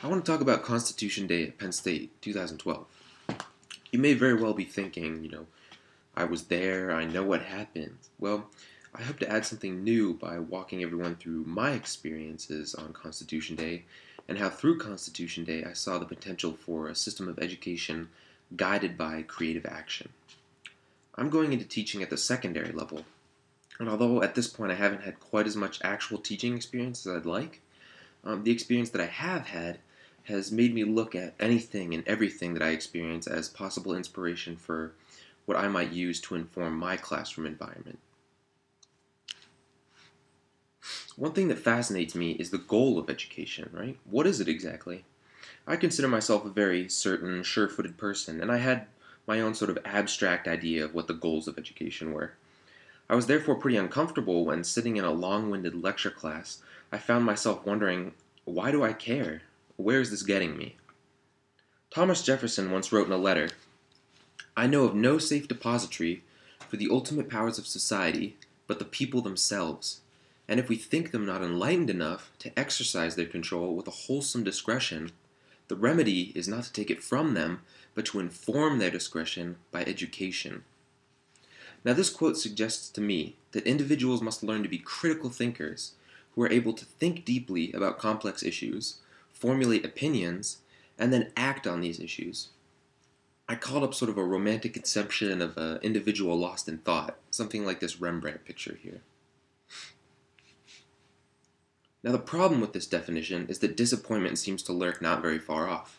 I want to talk about Constitution Day at Penn State, 2012. You may very well be thinking, I was there, I know what happened. Well, I hope to add something new by walking everyone through my experiences on Constitution Day and how through Constitution Day I saw the potential for a system of education guided by creative action. I'm going into teaching at the secondary level, and although at this point I haven't had quite as much actual teaching experience as I'd like, the experience that I have had has made me look at anything and everything that I experience as possible inspiration for what I might use to inform my classroom environment. One thing that fascinates me is the goal of education, right? What is it exactly? I consider myself a very certain, sure-footed person, and I had my own sort of abstract idea of what the goals of education were. I was therefore pretty uncomfortable when, sitting in a long-winded lecture class, I found myself wondering, why do I care? Where is this getting me? Thomas Jefferson once wrote in a letter, "I know of no safe depository for the ultimate powers of society but the people themselves, and if we think them not enlightened enough to exercise their control with a wholesome discretion, the remedy is not to take it from them, but to inform their discretion by education." Now this quote suggests to me that individuals must learn to be critical thinkers who are able to think deeply about complex issues, formulate opinions, and then act on these issues. I called up sort of a romantic conception of an individual lost in thought, something like this Rembrandt picture here. Now the problem with this definition is that disappointment seems to lurk not very far off.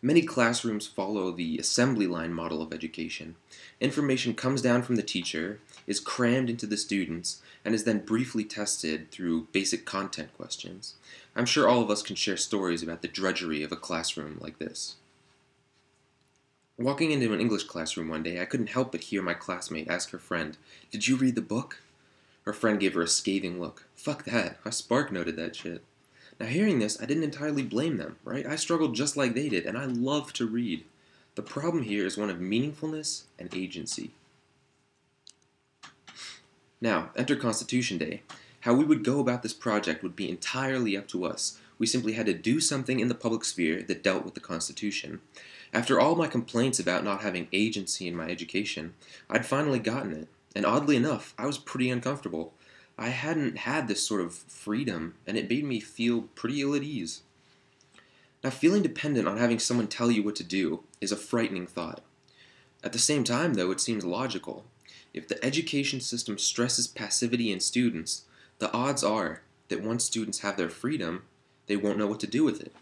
Many classrooms follow the assembly line model of education. Information comes down from the teacher, is crammed into the students, and is then briefly tested through basic content questions. I'm sure all of us can share stories about the drudgery of a classroom like this. Walking into an English classroom one day, I couldn't help but hear my classmate ask her friend, "Did you read the book?" Her friend gave her a scathing look. "Fuck that, I spark noted that shit." Now hearing this, I didn't entirely blame them, right? I struggled just like they did, and I love to read. The problem here is one of meaningfulness and agency. Now, enter Constitution Day. How we would go about this project would be entirely up to us. We simply had to do something in the public sphere that dealt with the Constitution. After all my complaints about not having agency in my education, I'd finally gotten it. And oddly enough, I was pretty uncomfortable. I hadn't had this sort of freedom, and it made me feel pretty ill at ease. Now, feeling dependent on having someone tell you what to do is a frightening thought. At the same time, though, it seems logical. If the education system stresses passivity in students, the odds are that once students have their freedom, they won't know what to do with it.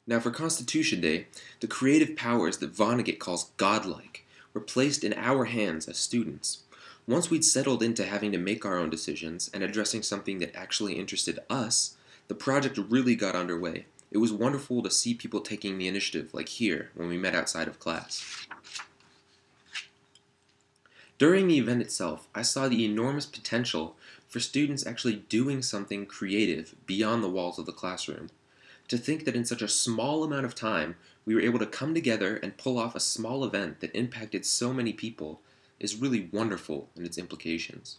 Now, for Constitution Day, the creative powers that Vonnegut calls godlike were placed in our hands as students. Once we'd settled into having to make our own decisions and addressing something that actually interested us, the project really got underway. It was wonderful to see people taking the initiative, like here, when we met outside of class. During the event itself, I saw the enormous potential for students actually doing something creative beyond the walls of the classroom. To think that in such a small amount of time, we were able to come together and pull off a small event that impacted so many people is really wonderful in its implications.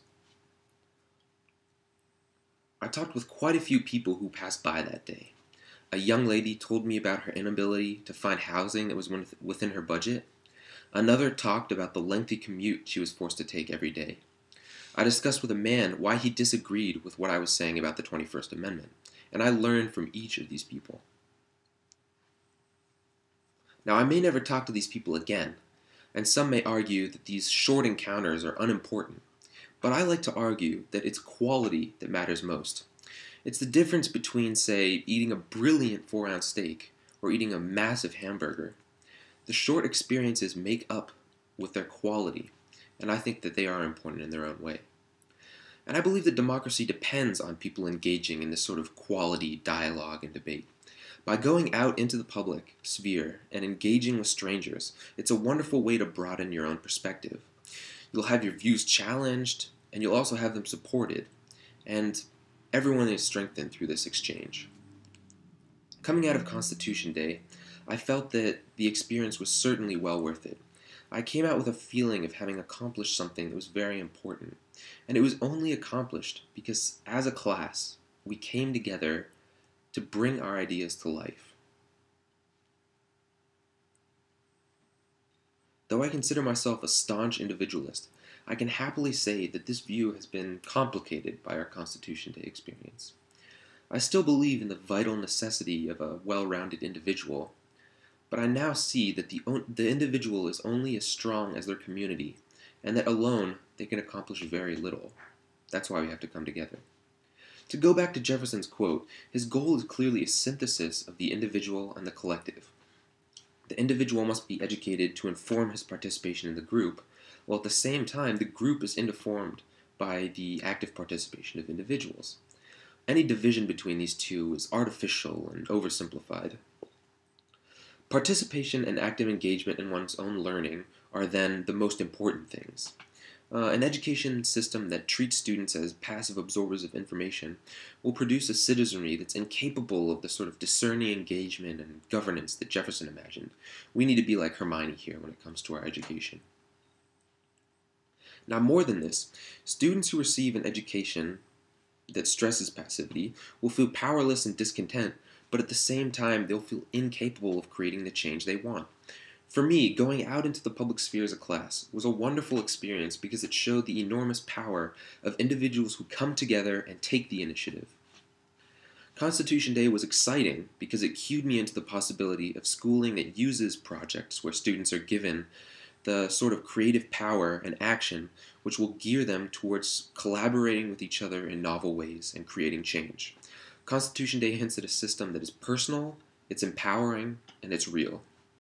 I talked with quite a few people who passed by that day. A young lady told me about her inability to find housing that was within her budget. Another talked about the lengthy commute she was forced to take every day. I discussed with a man why he disagreed with what I was saying about the 21st Amendment, and I learned from each of these people. Now, I may never talk to these people again, and some may argue that these short encounters are unimportant, but I like to argue that it's quality that matters most. It's the difference between, say, eating a brilliant 4-ounce steak or eating a massive hamburger. The short experiences make up with their quality, and I think that they are important in their own way. And I believe that democracy depends on people engaging in this sort of quality dialogue and debate. By going out into the public sphere and engaging with strangers, it's a wonderful way to broaden your own perspective. You'll have your views challenged, and you'll also have them supported, and everyone is strengthened through this exchange. Coming out of Constitution Day, I felt that the experience was certainly well worth it. I came out with a feeling of having accomplished something that was very important, And it was only accomplished because, as a class, we came together to bring our ideas to life. Though I consider myself a staunch individualist, I can happily say that this view has been complicated by our Constitution Day experience. I still believe in the vital necessity of a well-rounded individual, but I now see that the individual is only as strong as their community, and that alone they can accomplish very little. That's why we have to come together. To go back to Jefferson's quote, his goal is clearly a synthesis of the individual and the collective. The individual must be educated to inform his participation in the group, while at the same time the group is informed by the active participation of individuals. Any division between these two is artificial and oversimplified. Participation and active engagement in one's own learning are then the most important things. An education system that treats students as passive absorbers of information will produce a citizenry that's incapable of the sort of discerning engagement and governance that Jefferson imagined. We need to be like Hermione here when it comes to our education. Now, more than this, students who receive an education that stresses passivity will feel powerless and discontent, but at the same time, they'll feel incapable of creating the change they want. For me, going out into the public sphere as a class was a wonderful experience because it showed the enormous power of individuals who come together and take the initiative. Constitution Day was exciting because it cued me into the possibility of schooling that uses projects where students are given the sort of creative power and action which will gear them towards collaborating with each other in novel ways and creating change. Constitution Day hints at a system that is personal, it's empowering, and it's real.